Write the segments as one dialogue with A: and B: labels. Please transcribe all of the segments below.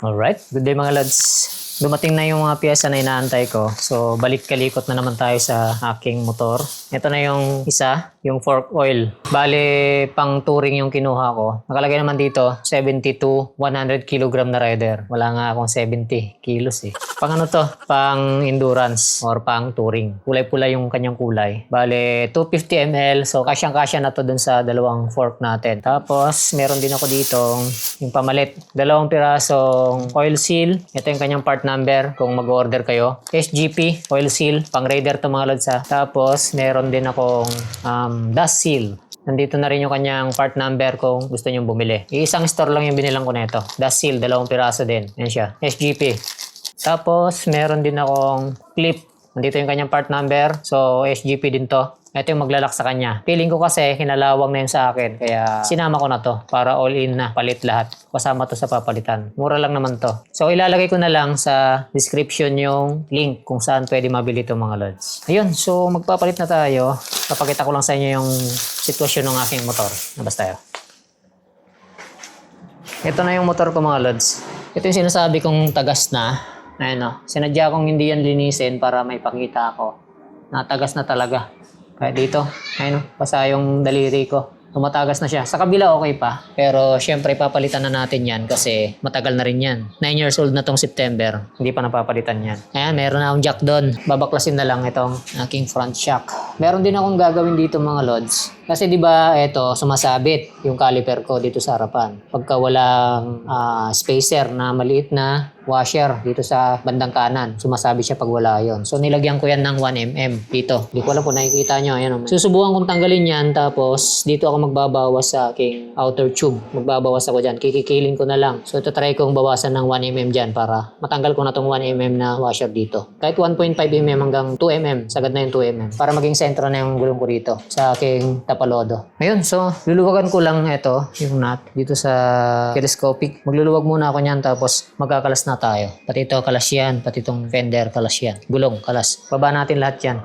A: Alright, good day mga lads. Dumating na yung mga piyesa na inaantay ko. So, balik-kalikot na naman tayo sa aking motor. Ito na yung isa, yung fork oil. Bale, pang touring yung kinuha ko. Nakalagay naman dito, 70 to 100 kilogram na rider. Wala nga akong 70 kilos eh. Pang ano to? Pang endurance or pang touring. Kulay-pula yung kanyang kulay. Bale, 250 ml. So, kasyang-kasya na to dun sa dalawang fork natin. Tapos, meron din ako dito yung pamalit. 2 pirasong oil seal. Ito yung kanyang part number kung mag-order kayo. SGP, oil seal, pang raider to mga lods ha. Tapos, meron din akong dust seal. Nandito na rin yung kanyang part number kung gusto nyo bumili. Isang store lang yung binilang ko nito. Dust seal, 2 piraso din. Yan siya. SGP. Tapos, meron din akong clip. Nandito yung kanyang part number. So, SGP din to. Ito yung maglalak sa kanya. Feeling ko kasi kinalawang na yun sa akin. Kaya sinama ko na to para all in na palit lahat. Kasama to sa papalitan. Mura lang naman to. So ilalagay ko na lang sa description yung link kung saan pwede mabili itong mga lods. Ayun. So magpapalit na tayo. Papakita ko lang sa inyo yung sitwasyon ng aking motor. Nabas tayo. Ito na yung motor ko mga lods. Ito yung sinasabi kong tagas na. Ayun o. Sinadya kong hindi yan linisin para may pakita ako. Natagas na talaga. Kaya dito, ayun, basa yung daliri ko. Tumatagas na siya. Sa kabila okay pa. Pero syempre papalitan na natin yan kasi matagal na rin yan. 9 years old na tong September. Hindi pa napapalitan yan. Ayan, meron na akong jack doon. Babaklasin na lang itong aking front shock. Meron din akong gagawin dito mga lods. Kasi di ba ito sumasabit yung caliper ko dito sa harapan. Pagka walang spacer na maliit na washer dito sa bandang kanan, sumasabit siya pag wala yon. So nilagyan ko yan ng 1mm dito. Hindi ko alam kung nakikita nyo. Ayan, susubukan kong tanggalin yan tapos dito ako magbabawas sa aking outer tube. Magbabawas ako dyan. Kikikilin ko na lang. So ito try kong bawasan ng 1mm dyan para matanggal ko na tong 1mm na washer dito. Kahit 1.5mm hanggang 2mm. Sagad na yung 2mm. Para maging sentro na yung gulong ko dito sa aking tapalodo. Ayun, so luluwagan ko lang ito, yung nut, dito sa telescopic. Magluluwag muna ako niyan tapos magkakalas na tayo. Pati ito kalas yan, pati itong fender kalas yan. Gulong, kalas. Baba natin lahat yan.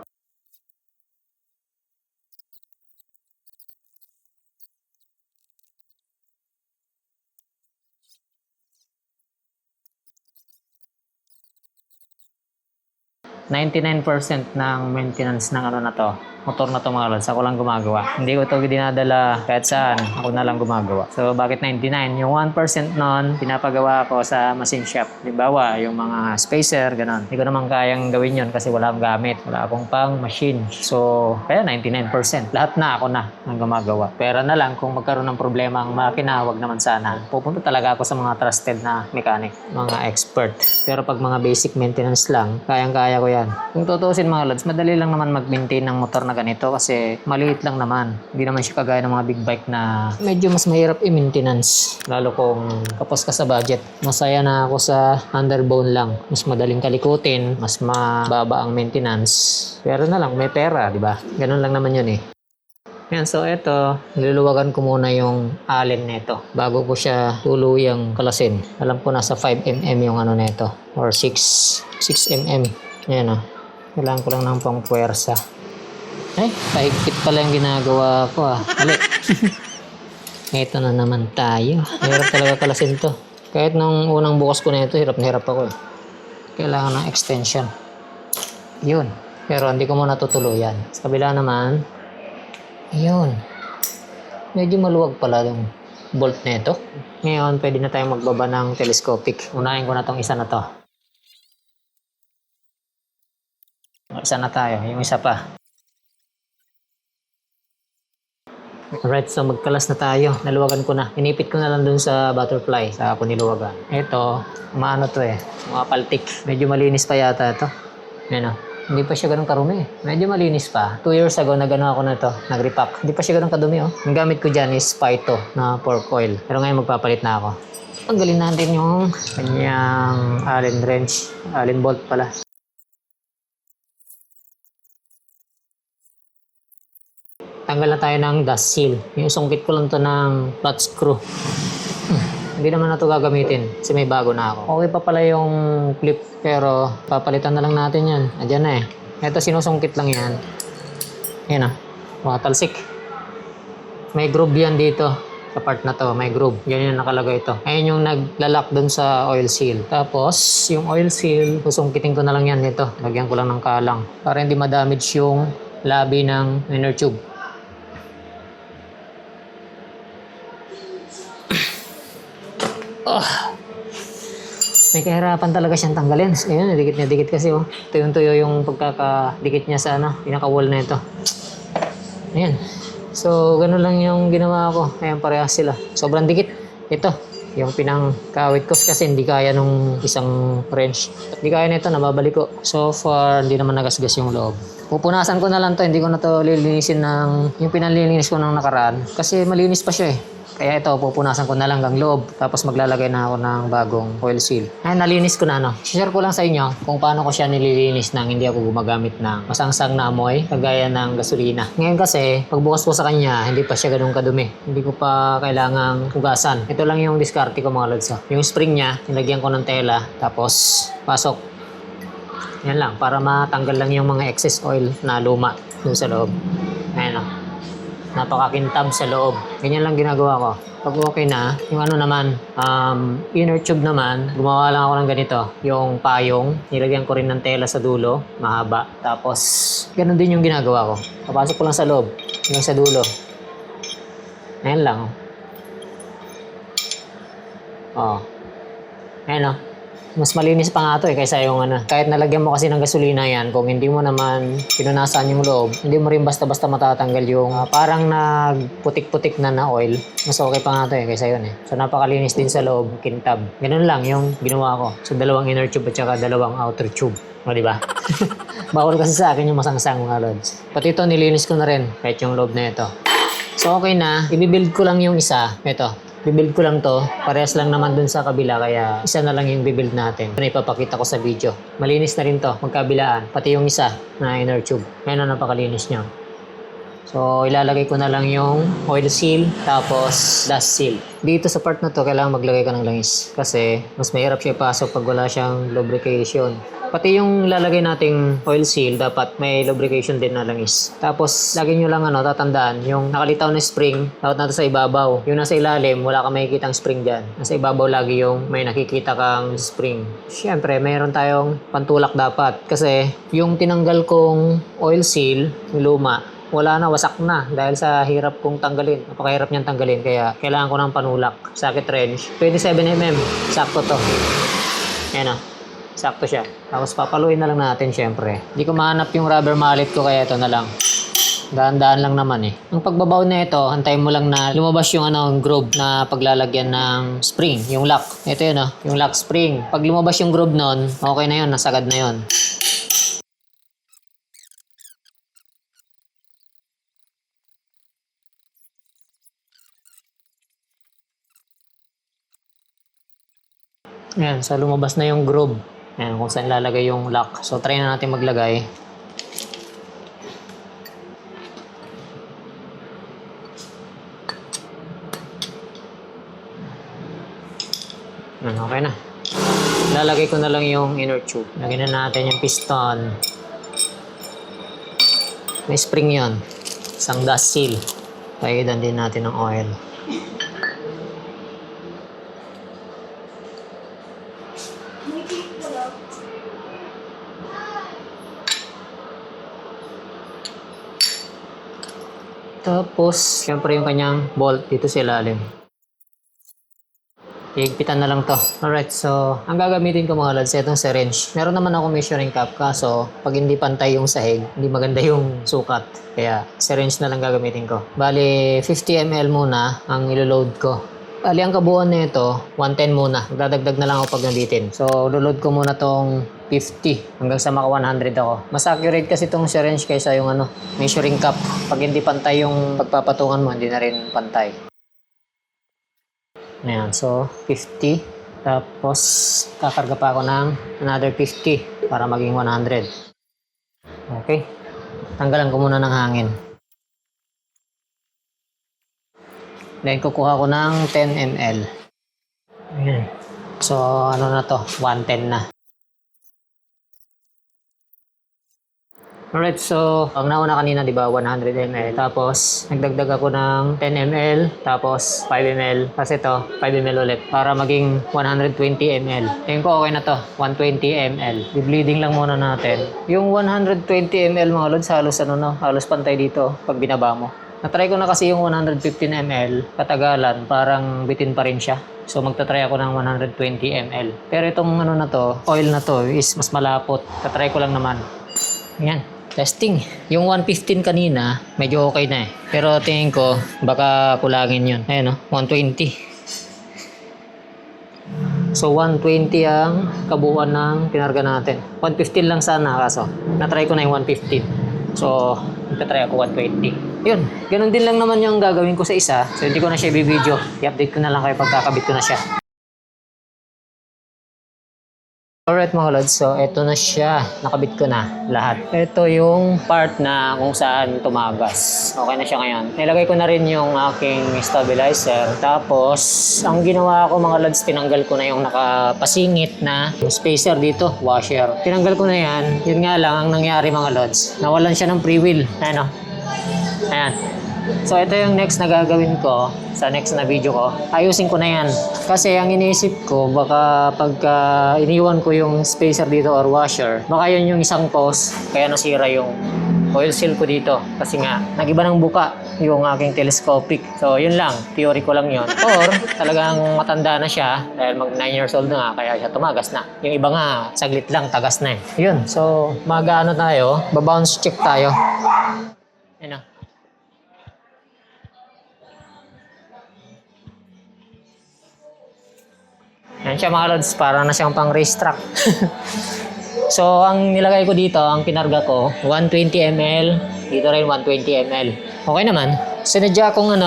A: %99 ng maintenance ng ano na to, motor na to mga lods, ako lang gumagawa. Hindi ko to dinadala kahit saan, ako na lang gumagawa. So bakit 99? Yung 1% nun, pinapagawa ko sa machine shop. Halimbawa, yung mga spacer, ganun. Hindi ko naman kayang gawin yun kasi wala akong gamit. Wala akong pang machine. So, kaya 99%. Lahat na ako na ang gumagawa. Pero na lang, kung magkaroon ng problema ang makina, wag naman sana. Pupunta talaga ako sa mga trusted na mechanic, mga expert. Pero pag mga basic maintenance lang, kayang-kaya ko yan. Kung tutuusin mga lods, madali lang naman mag-maintain ng motor na ganito kasi maliit lang naman. Hindi naman siya kagaya ng mga big bike na medyo mas mahirap i-maintenance. Lalo kung kapos ka sa budget. Masaya na ako sa underbone lang. Mas madaling kalikutin, mas mababa ang maintenance. Pero na lang, may pera, di ba? Ganun lang naman yun eh. Yan, so ito, niluluwagan ko muna yung allen nito bago ko siya tuluyang kalasin. Alam ko nasa 5mm yung ano nito or 6mm. Yan o. Kailangan ko lang ng pang puwersa. Ay, pahigpit pala yung ginagawa ko ah. Hali. Ito na naman tayo. Hirap talaga kalasin to. Kahit nung unang bukas ko na ito, hirap na hirap ako eh. Kailangan ng extension. Yun. Pero hindi ko muna tutuluyan. Sa kabila naman, yun. Medyo maluwag pala yung bolt na ito. Ngayon, pwede na tayong magbaba ng telescopic. Unahin ko na tong isa na to. Isa na tayo. Yung isa pa. Alright, so magkalas na tayo. Naluwagan ko na. Inipit ko na lang dun sa butterfly. Sa ako niluwagan. Ito, maano to eh. Mga paltik. Medyo malinis pa yata ito. Yan o. Hindi pa siya ganun karumi. Medyo malinis pa. 2 years ago, nag-ano ako na ito. Nag-repack. Hindi pa siya ganun kadumi oh. Ang gamit ko dyan is Pyto na fork oil. Pero ngayon magpapalit na ako. Tanggalin natin yung kanyang Allen wrench. Allen bolt pala. Tanggal na tayo ng dust seal. Yung sungkit ko lang to ng flat screw. Hindi naman na ito gagamitin kasi may bago na ako. Okay pa pala yung clip pero papalitan na lang natin yan. Adyan na eh. Ito sinusungkit lang yan. Yan ah. Mga talsik. May groove yan dito. Sa part na to, may groove. Ganyan yung nakalagay ito. Ayun yung naglalak dun sa oil seal. Tapos, yung oil seal, susungkitin ko na lang yan dito. Lagyan ko lang ng kalang para hindi ma-damage yung labi ng inner tube. May kahirapan talaga siyang tanggalin. Ayun, dikit niya dikit kasi oh. Tuyong-tuyo yung pagkakadikit niya sa pinaka-wall na ito. Ayan. So, ganun lang yung ginawa ko. Ayan, parehas sila. Sobrang dikit. Ito, yung pinangkawit ko kasi hindi kaya nung isang wrench. Hindi kaya nito, nababalik ko. So far, hindi naman nagasgas yung loob. Pupunasan ko na lang to, hindi ko na to lilinisin ng yung pinalilinis ko ng nakaraan. Kasi malinis pa siya eh. Kaya ito, pupunasan ko na lang ang loob. Tapos maglalagay na ako ng bagong oil seal. Ay, nalinis ko na no. Share ko lang sa inyo kung paano ko siya nililinis nang hindi ako gumagamit ng masangsang na amoy, kagaya ng gasolina. Ngayon kasi, pagbukas ko sa kanya, hindi pa siya ganun kadumi. Hindi ko pa kailangang hugasan. Ito lang yung diskarte ko mga lods. Yung spring niya, nilagyan ko ng tela. Tapos, pasok. Yan lang, para matanggal lang yung mga excess oil na luma dun sa loob. Ayan o. Napakakintab sa loob. Ganyan lang ginagawa ko. Pag okay na, yung ano naman, inner tube naman, gumawa lang ako ng ganito. Yung payong, nilagyan ko rin ng tela sa dulo, mahaba. Tapos, ganun din yung ginagawa ko. Papasok ko lang sa loob, yung sa dulo. Ayan lang. Oh. Ayan o. Mas malinis pa nga ito eh, kaysa yung ano. Kahit nalagyan mo kasi ng gasolina yan, kung hindi mo naman pinunasan yung loob, hindi mo rin basta-basta matatanggal yung parang nagputik-putik na oil. Mas okay pa nga ito eh, kaysa yun eh. So napakalinis din sa loob, kintab. Ganun lang yung ginawa ko. So dalawang inner tube at saka dalawang outer tube. O diba? Bawal kasi sa akin yung masangsang mga lods. Pati ito nilinis ko na rin, kahit yung loob na ito. So okay na, ibibuild ko lang yung isa. Ito. Bibuild ko lang to. Parehas lang naman dun sa kabila. Kaya isa na lang yung bibuild natin. Ito na ipapakita ko sa video. Malinis na rin to. Magkabilaan. Pati yung isa na inner tube. Ngayon na napakalinis niya. So ilalagay ko na lang yung oil seal. Tapos dust seal. Dito sa part na to, kailangan maglagay ka ng langis. Kasi mas mahirap siya ipasok pag wala siyang lubrication. Pati yung lalagay nating oil seal, dapat may lubrication din na langis. Tapos, lagi nyo lang tatandaan, yung nakalitaw na spring, dapat natin sa ibabaw. Yung nasa ilalim, wala ka makikitang spring dyan. Nasa ibabaw lagi yung may nakikita kang spring. Siyempre, mayroon tayong pantulak dapat. Kasi, yung tinanggal kong oil seal, yung luma, wala na, wasak na dahil sa hirap kong tanggalin. Napakahirap niyang tanggalin, kaya kailangan ko ng panulak. Socket wrench, 27mm, sakto to. Ayan o. Sakto siya. Tapos papaluin na lang natin syempre. Hindi ko mahanap yung rubber mallet ko kaya ito na lang. Daan-daan lang naman eh. Ang pagbabaw na ito, antayin mo lang na lumabas yung groove na paglalagyan ng spring, yung lock. Ito yun yung lock spring. Pag lumabas yung groove nun, okay na yun, nasagad na yun. Ayan, so lumabas na yung groove. Ayan, kung saan lalagay yung lock. So, try na natin maglagay. Ayan, okay na. Lalagay ko na lang yung inner tube. Lagyan na natin yung piston. May spring yon. Isang dust seal. Pagitan din natin ng oil. Tapos, syempre yung kanyang bolt dito sa ilalim. Higpitan na lang to. Alright, so, ang gagamitin ko mga lads, itong syringe. Meron naman ako measuring cup, kaso pag hindi pantay yung sahig, hindi maganda yung sukat. Kaya, syringe na lang gagamitin ko. Bali, 50 ml muna ang ilo-load ko. Bali, ang kabuuan na ito, 110 muna. Magdadagdag na lang ako pag nabitin. So, load ko muna tong 50 hanggang sa maka 100 ako. Mas accurate kasi itong syringe kaysa yung measuring cup. Pag hindi pantay yung pagpapatungan mo, hindi na rin pantay. Ayan, so 50. Tapos, kakarga pa ako ng another 50 para maging 100. Okay. Tanggalan ko muna ng hangin. Then, kukuha ko ng 10 ml. Ayan. So, ano na to? 110 na. Alright, so ang nauna kanina, di ba, 100 ml. Tapos, nagdagdag ako ng 10 ml, tapos 5 ml. Tapos ito, 5 ml ulit para maging 120 ml. Tingin ko okay na to, 120 ml. Di-bleeding lang muna natin. Yung 120 ml mga lods, halos ano no, halos pantay dito pag binaba mo. Natry ko na kasi yung 115 ml, katagalan, parang bitin pa rin siya. So magta-try ako ng 120 ml. Pero itong ano na to, oil na to is mas malapot. Tatry ko lang naman. Yan. Testing. Yung 115 kanina, medyo okay na eh. Pero tingin ko, baka kulangin yun. Ayan o, 120. So 120 ang kabuuan ng kinarga natin. 115 lang sana kaso. Natry ko na yung 115. So, magta-try ako 120. Yun, ganun din lang naman yung gagawin ko sa isa. So hindi ko na siya i-video. I-update ko na lang kayo pagkakabit ko na siya. Alright mga lods, so eto na siya. Nakabit ko na lahat. Ito yung part na kung saan tumagas. Okay na siya ngayon. Nilagay ko na rin yung aking stabilizer. Tapos, ang ginawa ko mga lods, tinanggal ko na yung nakapasingit na spacer dito, washer. Tinanggal ko na yan. Yun nga lang, ang nangyari mga lods, nawalan siya ng pre-wheel. Ayan o. Ayan. So ito yung next na gagawin ko sa next na video ko. Ayusin ko na yan. Kasi ang iniisip ko, baka pagka iniwan ko yung spacer dito or washer, baka yun yung isang post, kaya nasira yung oil seal ko dito. Kasi nga, nagiba ng buka yung aking telescopic. So yun lang, theory ko lang yun. Or talagang matanda na siya, dahil mag 9 years old na nga, kaya siya tumagas na. Yung iba nga, saglit lang, tagas na eh. Yun, so mag-ano tayo, babounce check tayo. Yun na. Yan siya mga lods, para na siyang pang racetrack. So, ang nilagay ko dito, ang pinarga ko, 120 ml, dito rin 120 ml. Okay naman. Sinadya kong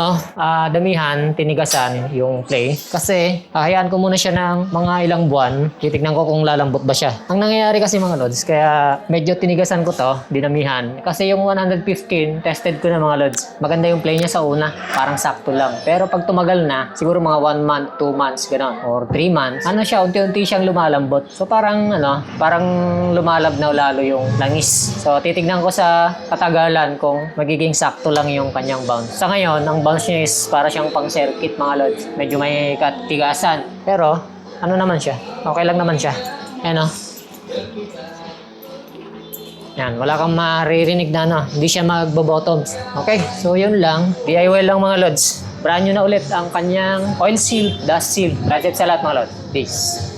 A: damihan, tinigasan yung play. Kasi, hahayaan ko muna siya ng mga ilang buwan. Titignan ko kung lalambot ba siya. Ang nangyayari kasi mga lods, kaya medyo tinigasan ko to, dinamihan. Kasi yung 115, tested ko na mga lods. Maganda yung play niya sa una, parang sakto lang. Pero pag tumagal na, siguro mga 1 month, 2 months, gano'n, or 3 months, siya, unti-unti siyang lumalambot. So parang, parang lumalabnaw lalo yung langis. So titignan ko sa katagalan kung magiging sakto lang yung kanyang bounce. Sa ngayon, ang bounce niya is para siyang pang circuit mga lods. Medyo may katigasan. Pero, ano naman siya? Okay lang naman siya. Ayan o. Yan, wala kang maririnig na hindi siya magbo-bottoms. Okay, so yun lang. DIY lang mga lods. Brand new na ulit ang kanyang oil seal, dust seal. That's it sa lahat mga lods. Peace.